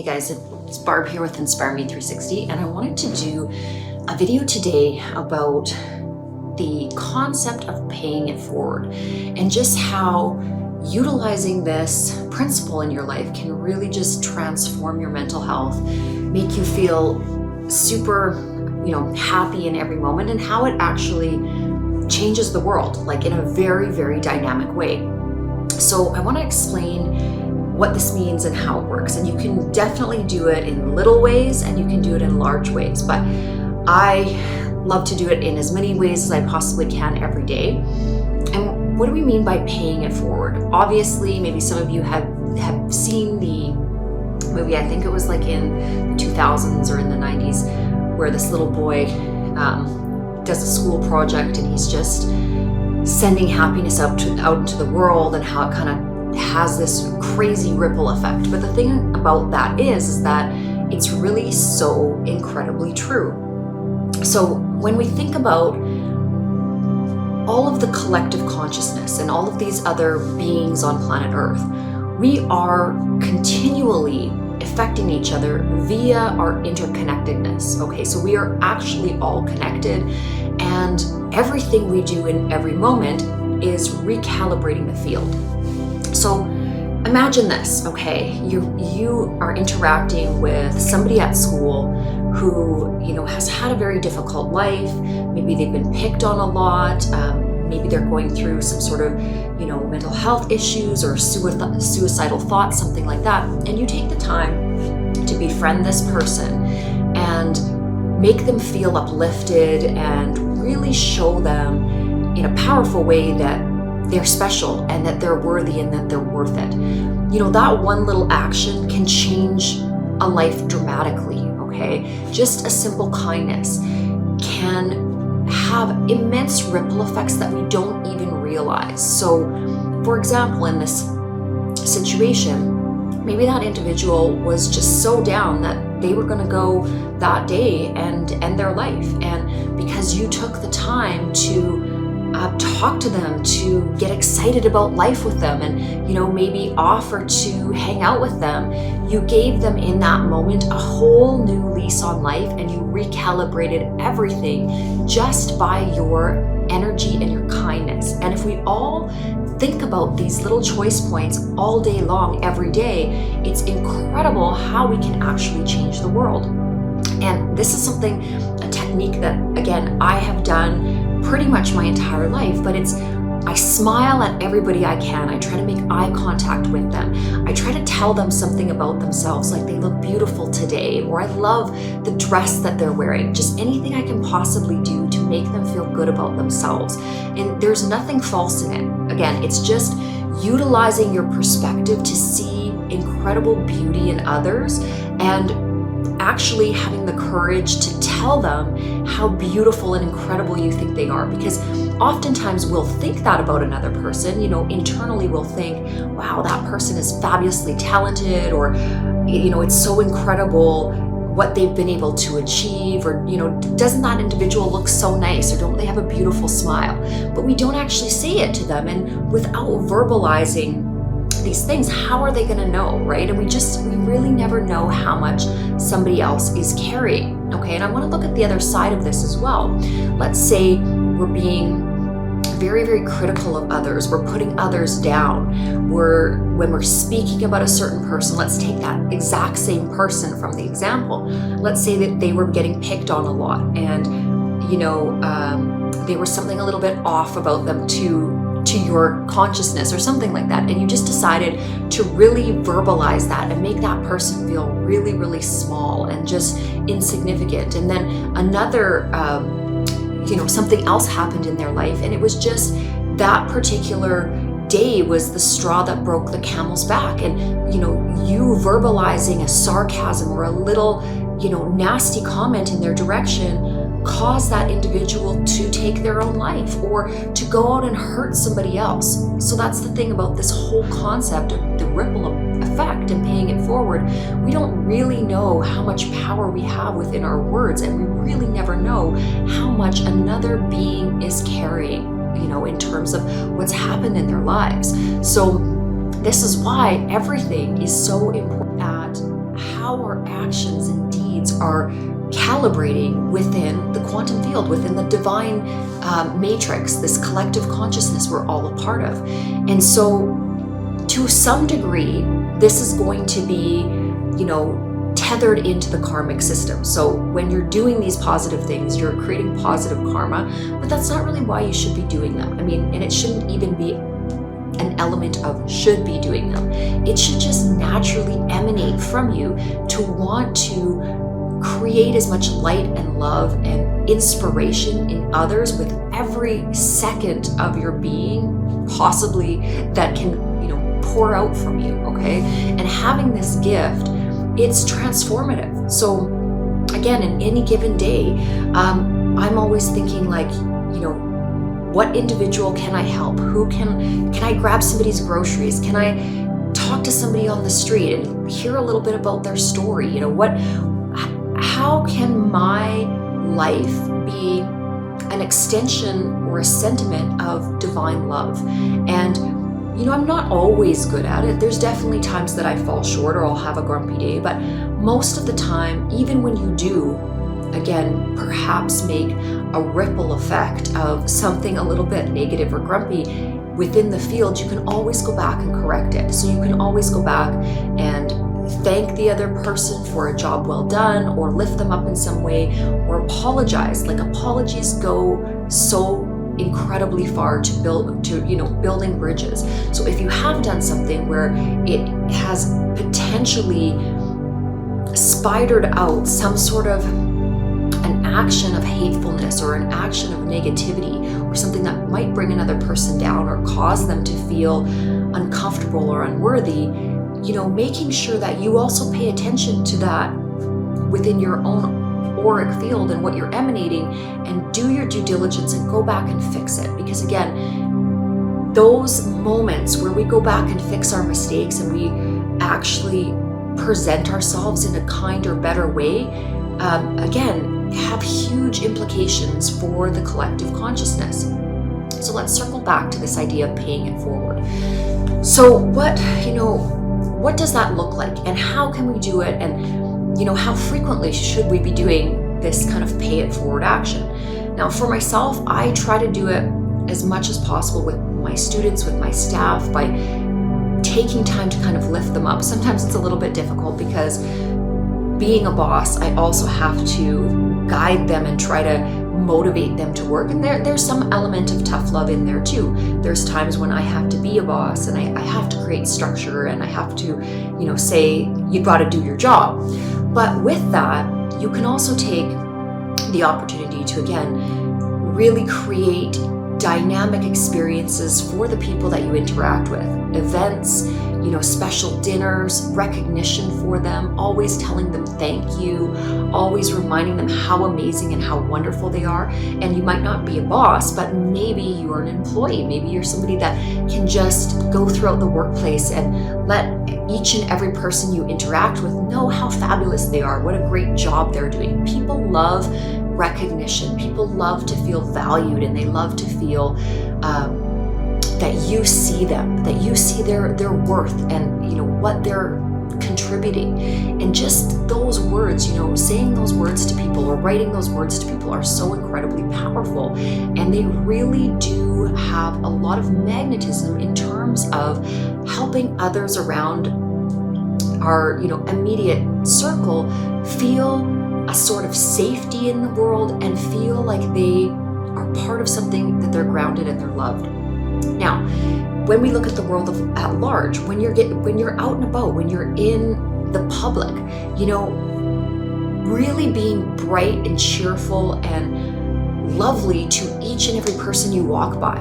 Hey guys, it's Barb here with Inspire Me 360, and I wanted to do a video today about the concept of paying it forward and just how utilizing this principle in your life can really just transform your mental health, make you feel super, happy in every moment, and how it actually changes the world, like in a very, very dynamic way. So I want to explain what this means and how it works. And you can definitely do it in little ways and you can do it in large ways, but I love to do it in as many ways as I possibly can every day. And what do we mean by paying it forward? Obviously, maybe some of you have seen the movie, I think it was like in the 2000s or in the 90s, where this little boy does a school project and he's just sending happiness out into the world, and how it kind of has this crazy ripple effect. But the thing about that is that it's really so incredibly true. So when we think about all of the collective consciousness and all of these other beings on planet Earth, we are continually affecting each other via our interconnectedness. Okay, so we are actually all connected, and everything we do in every moment is recalibrating the field. So imagine this, okay? You are interacting with somebody at school who, has had a very difficult life. Maybe they've been picked on a lot. Maybe they're going through some sort of, mental health issues or suicidal thoughts, something like that. And you take the time to befriend this person and make them feel uplifted and really show them in a powerful way that they're special and that they're worthy and that they're worth it. That one little action can change a life dramatically, okay? Just a simple kindness can have immense ripple effects that we don't even realize. So, for example, in this situation, maybe that individual was just so down that they were going to go that day and end their life. And because you took the time to talk to them, to get excited about life with them, and maybe offer to hang out with them, you gave them in that moment a whole new lease on life, and you recalibrated everything just by your energy and your kindness. And if we all think about these little choice points all day long, every day, it's incredible how we can actually change the world. And this is a technique that, again, I have done pretty much my entire life, but I smile at everybody I can. I try to make eye contact with them. I try to tell them something about themselves, like they look beautiful today, or I love the dress that they're wearing. Just anything I can possibly do to make them feel good about themselves. And there's nothing false in it. Again, it's just utilizing your perspective to see incredible beauty in others and actually having the courage to tell them how beautiful and incredible you think they are. Because oftentimes we'll think that about another person, internally we'll think, wow, that person is fabulously talented, or, it's so incredible what they've been able to achieve, or, doesn't that individual look so nice, or don't they have a beautiful smile? But we don't actually say it to them, and without verbalizing these things, how are they going to know, right? And we really never know how much somebody else is carrying, okay? And I want to look at the other side of this as well. Let's say we're being very, very critical of others. We're putting others down. When we're speaking about a certain person, let's take that exact same person from the example. Let's say that they were getting picked on a lot, and there was something a little bit off about them to your consciousness or something like that, and you just decided to really verbalize that and make that person feel really, really small and just insignificant. And then another something else happened in their life, and it was just that particular day was the straw that broke the camel's back. And you verbalizing a sarcasm or a little nasty comment in their direction cause that individual to take their own life or to go out and hurt somebody else. So that's the thing about this whole concept of the ripple effect and paying it forward. We don't really know how much power we have within our words, and we really never know how much another being is carrying, in terms of what's happened in their lives. So this is why everything is so important at how our actions and deeds are calibrating within the quantum field, within the divine matrix, this collective consciousness we're all a part of. And so to some degree, this is going to be, tethered into the karmic system. So when you're doing these positive things, you're creating positive karma, but that's not really why you should be doing them. And it shouldn't even be an element of should be doing them. It should just naturally emanate from you to want to create as much light and love and inspiration in others with every second of your being possibly that can, pour out from you, okay? And having this gift, it's transformative. So again, in any given day, I'm always thinking like, what individual can I help? Who can I grab somebody's groceries? Can I talk to somebody on the street and hear a little bit about their story? How can my life be an extension or a sentiment of divine love? And I'm not always good at it. There's definitely times that I fall short or I'll have a grumpy day, but most of the time, even when you do, again, perhaps make a ripple effect of something a little bit negative or grumpy within the field, you can always go back and correct it. So you can always go back and thank the other person for a job well done, or lift them up in some way, or apologize. Like, apologies go so incredibly far to building bridges. So if you have done something where it has potentially spidered out some sort of an action of hatefulness or an action of negativity, or something that might bring another person down or cause them to feel uncomfortable or unworthy, making sure that you also pay attention to that within your own auric field and what you're emanating, and do your due diligence and go back and fix it. Because again, those moments where we go back and fix our mistakes and we actually present ourselves in a kinder, better way, again, have huge implications for the collective consciousness. So let's circle back to this idea of paying it forward. So what does that look like, and how can we do it, and how frequently should we be doing this kind of pay it forward action? Now, for myself, I try to do it as much as possible with my students, with my staff, by taking time to kind of lift them up. Sometimes it's a little bit difficult because being a boss, I also have to guide them and try to motivate them to work. And there's some element of tough love in there too. There's times when I have to be a boss and I have to create structure, and I have to, say, you got to do your job. But with that, you can also take the opportunity to, again, really create dynamic experiences for the people that you interact with. Events, special dinners, recognition for them, always telling them thank you, always reminding them how amazing and how wonderful they are. And you might not be a boss, but maybe you're an employee. Maybe you're somebody that can just go throughout the workplace and let each and every person you interact with know how fabulous they are, what a great job they're doing. People love recognition. People love to feel valued, and they love to feel that you see them, that you see their worth and what they're contributing. And just those words, saying those words to people or writing those words to people are so incredibly powerful, and they really do have a lot of magnetism in terms of helping others around our immediate circle feel a sort of safety in the world and feel like they are part of something, that they're grounded and they're loved. Now, when we look at the world at large, when you're out and about, when you're in the public, really being bright and cheerful and lovely to each and every person you walk by,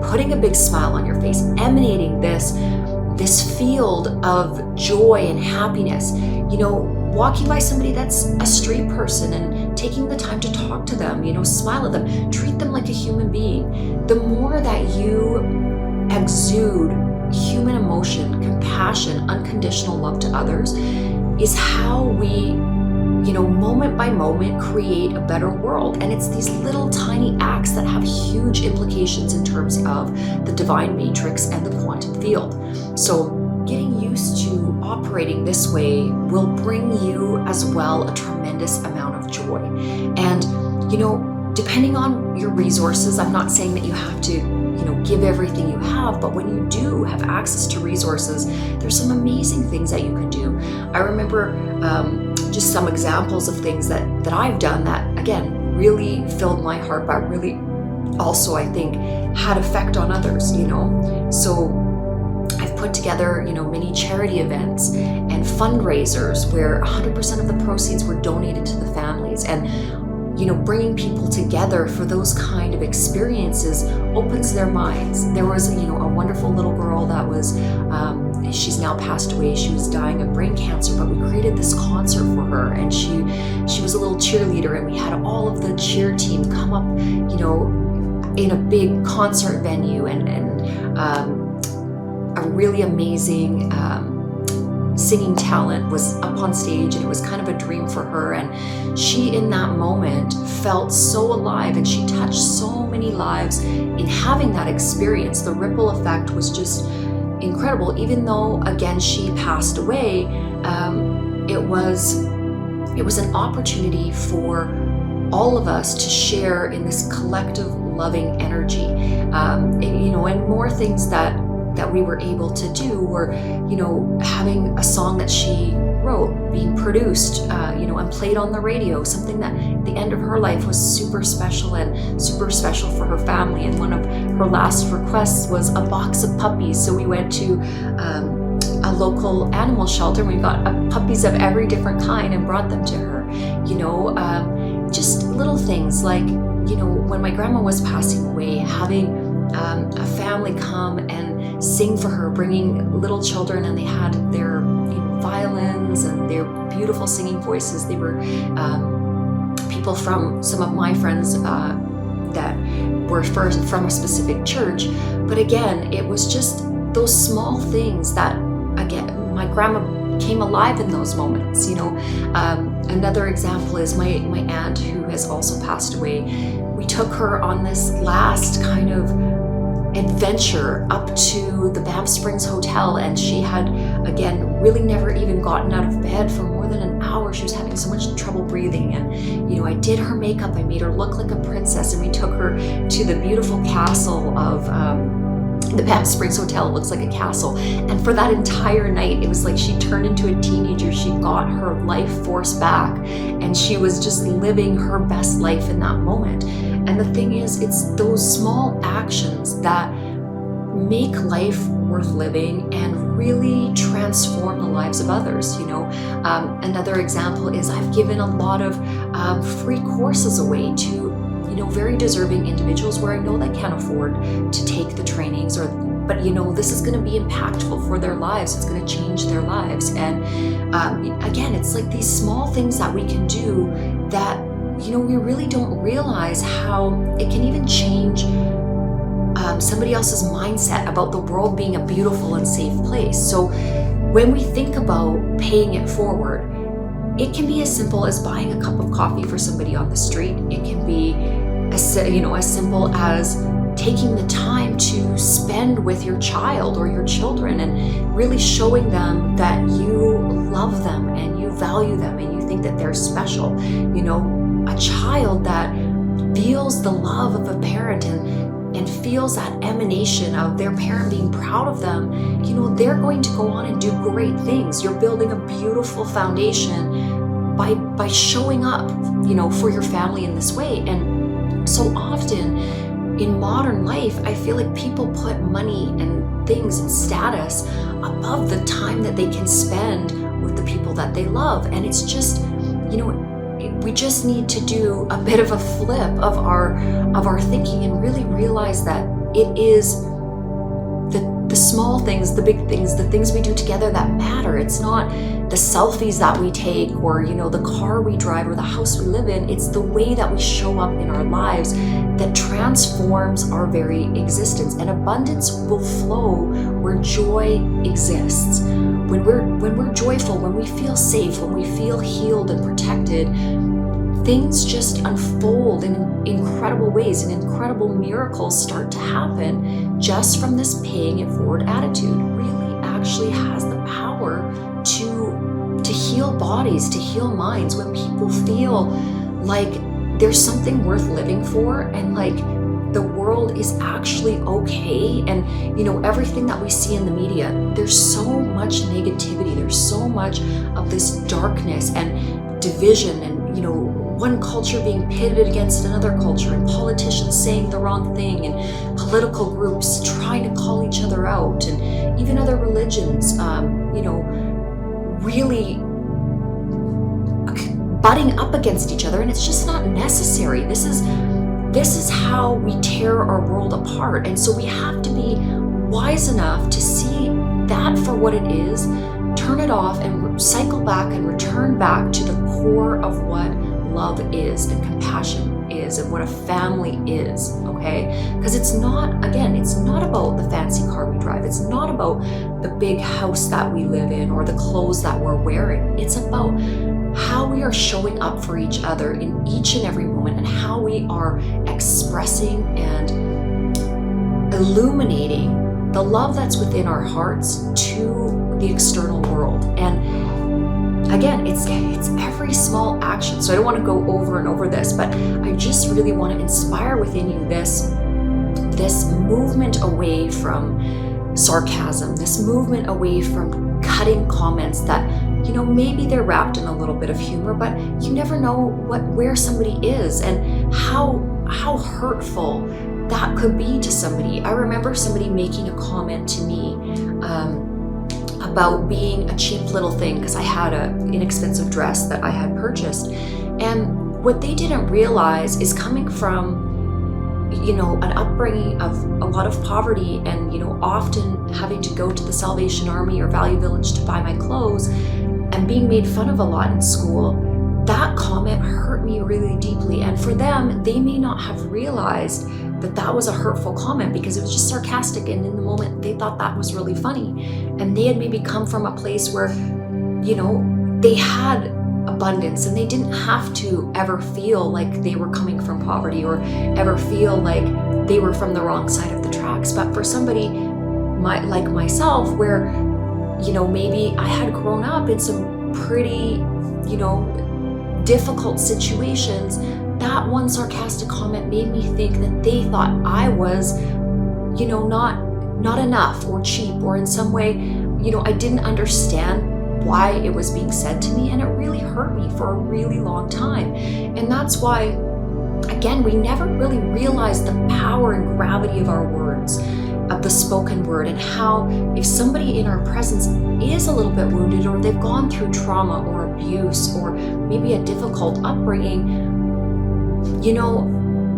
putting a big smile on your face, emanating this field of joy and happiness, walking by somebody that's a street person and taking the time to talk to them, smile at them, treat them like a human being. The more that you exude human emotion, compassion, unconditional love to others, is how we, moment by moment create a better world. And it's these little tiny acts that have huge implications in terms of the divine matrix and the quantum field. So getting used to operating this way will bring you as well a tremendous amount of joy. And, depending on your resources, I'm not saying that you have to, give everything you have, but when you do have access to resources, there's some amazing things that you can do. I remember just some examples of things that I've done that, again, really filled my heart, but really also, I think, had effect on others, So I've put together, many charity events and fundraisers where 100% of the proceeds were donated to the families. And bringing people together for those kind of experiences opens their minds. There was, a wonderful little girl that was, she's now passed away. She was dying of brain cancer, but we created this concert for her, and she was a little cheerleader, and we had all of the cheer team come up, in a big concert venue, and a really amazing singing talent was up on stage, and it was kind of a dream for her. And she, in that moment, felt so alive, and she touched so many lives in having that experience. The ripple effect was just incredible. Even though, again, she passed away, it was an opportunity for all of us to share in this collective loving energy. And more things that we were able to do were, having a song that she wrote being produced, and played on the radio, something that at the end of her life was super special for her family. And one of her last requests was a box of puppies. So we went to a local animal shelter, and we got puppies of every different kind and brought them to her. Just little things like, when my grandma was passing away, having a family come and sing for her, bringing little children, and they had their violins and their beautiful singing voices. They were people from some of my friends that were first from a specific church. But again, it was just those small things that, again, my grandma came alive in those moments. Another example is my aunt, who has also passed away. We took her on this last kind of adventure up to the Banff Springs Hotel, and she had, again, really never even gotten out of bed for more than an hour. She was having so much trouble breathing, and I did her makeup. I made her look like a princess, and we took her to the beautiful castle of the Banff Springs Hotel. It looks like a castle, and for that entire night, it was like she turned into a teenager. She got her life force back, and she was just living her best life in that moment. And the thing is, it's those small actions that make life worth living and really transform the lives of others. Another example is I've given a lot of free courses away to very deserving individuals where I know they can't afford to take the trainings, but this is going to be impactful for their lives. It's going to change their lives. And again, it's like these small things that we can do that we really don't realize how it can even change somebody else's mindset about the world being a beautiful and safe place. So when we think about paying it forward, it can be as simple as buying a cup of coffee for somebody on the street. It can be as simple as taking the time to spend with your child or your children and really showing them that you love them and you value them and you think that they're special. A child that feels the love of a parent and feels that emanation of their parent being proud of them, they're going to go on and do great things. You're building a beautiful foundation by showing up, for your family in this way. And so often in modern life, I feel like people put money and things and status above the time that they can spend with the people that they love. And it's just, we just need to do a bit of a flip of our thinking and really realize that it is the small things, the big things, the things we do together that matter. It's not the selfies that we take or, the car we drive or the house we live in. It's the way that we show up in our lives that transforms our very existence. And abundance will flow where joy exists. When we're joyful, when we feel safe, when we feel healed and protected, things just unfold in incredible ways, and incredible miracles start to happen just from this paying it forward attitude. Really actually has the power to heal bodies, to heal minds. When people feel like there's something worth living for, and like the world is actually okay, and everything that we see in the media, there's so much negativity, there's so much of this darkness and division, and one culture being pitted against another culture, and politicians saying the wrong thing, and political groups trying to call each other out, and even other religions really butting up against each other, and it's just not necessary. This is how we tear our world apart. And so we have to be wise enough to see that for what it is, turn it off, and cycle back and return back to the core of what love is, and compassion is, and what a family is, okay? Because it's not about the fancy car we drive. It's not about the big house that we live in or the clothes that we're wearing. It's about how we are showing up for each other in each and every moment, and how we are expressing and illuminating the love that's within our hearts to the external world. And again, it's every small action. So I don't want to go over and over this, but I just really want to inspire within you this movement away from sarcasm, this movement away from cutting comments that maybe they're wrapped in a little bit of humor, but you never know where somebody is and how hurtful that could be to somebody. I remember somebody making a comment to me about being a cheap little thing, because I had an inexpensive dress that I had purchased. And what they didn't realize is, coming from an upbringing of a lot of poverty, and often having to go to the Salvation Army or Value Village to buy my clothes, and being made fun of a lot in school, that comment hurt me really deeply. And for them, they may not have realized that was a hurtful comment, because it was just sarcastic, and in the moment they thought that was really funny. And they had maybe come from a place where they had abundance, and they didn't have to ever feel like they were coming from poverty, or ever feel like they were from the wrong side of the tracks. But for somebody like myself, where maybe I had grown up in some pretty difficult situations, that one sarcastic comment made me think that they thought I was not enough, or cheap, or in some way I didn't understand why it was being said to me, and it really hurt me for a really long time. And that's why, again, we never really realize the power and gravity of our words, of the spoken word, and how if somebody in our presence is a little bit wounded, or they've gone through trauma or abuse, or maybe a difficult upbringing,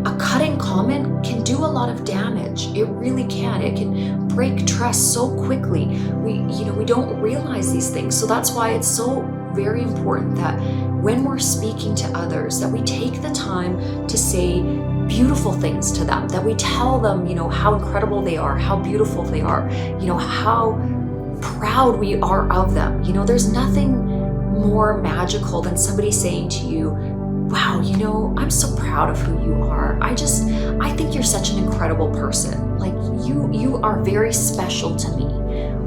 a cutting comment can do a lot of damage. It really can. It can break trust so quickly. We don't realize these things. So that's why it's so very important that when we're speaking to others, that we take the time to say beautiful things to them, that we tell them, how incredible they are, how beautiful they are, how proud we are of them. There's nothing more magical than somebody saying to you, wow, I'm so proud of who you are. I think you're such an incredible person. Like, you are very special to me.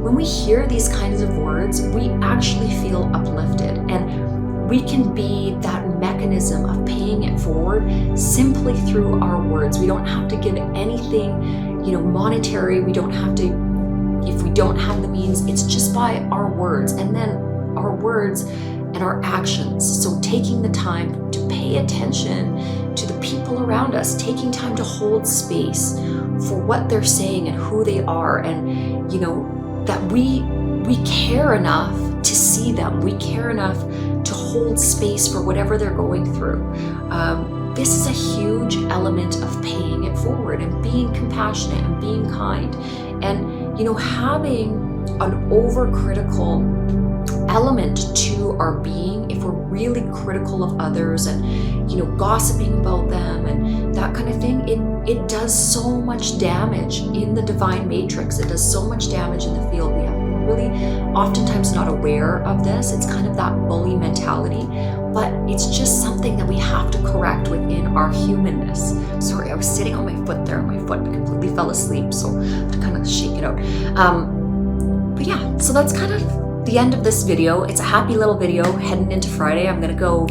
When we hear these kinds of words, we actually feel uplifted, and we can be that mechanism of paying it forward simply through our words. We don't have to give anything, monetary. We don't have to, if we don't have the means, it's just by our words, and then our words and our actions. So taking the time to pay attention to the people around us, taking time to hold space for what they're saying and who they are, and that we care enough to see them, we care enough to hold space for whatever they're going through. This is a huge element of paying it forward, and being compassionate, and being kind, and having an overcritical element to our being. If we're really critical of others, and gossiping about them and that kind of thing, it does so much damage in the divine matrix. It does so much damage in the field. We're really oftentimes not aware of this. It's kind of that bully mentality, but it's just something that we have to correct within our humanness. Sorry, I was sitting on my foot there, and my foot completely fell asleep, so I had to kind of shake it out. But yeah, so that's kind of the end of this video. It's a happy little video heading into Friday. I'm gonna go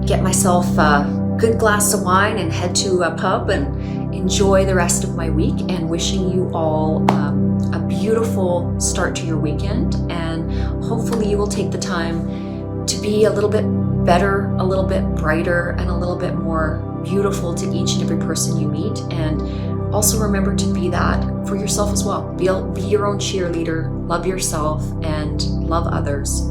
get myself a good glass of wine and head to a pub and enjoy the rest of my week, and wishing you all a beautiful start to your weekend. And hopefully you will take the time to be a little bit better, a little bit brighter, and a little bit more beautiful to each and every person you meet. And also remember to be that for yourself as well. Be your own cheerleader, love yourself, and love others.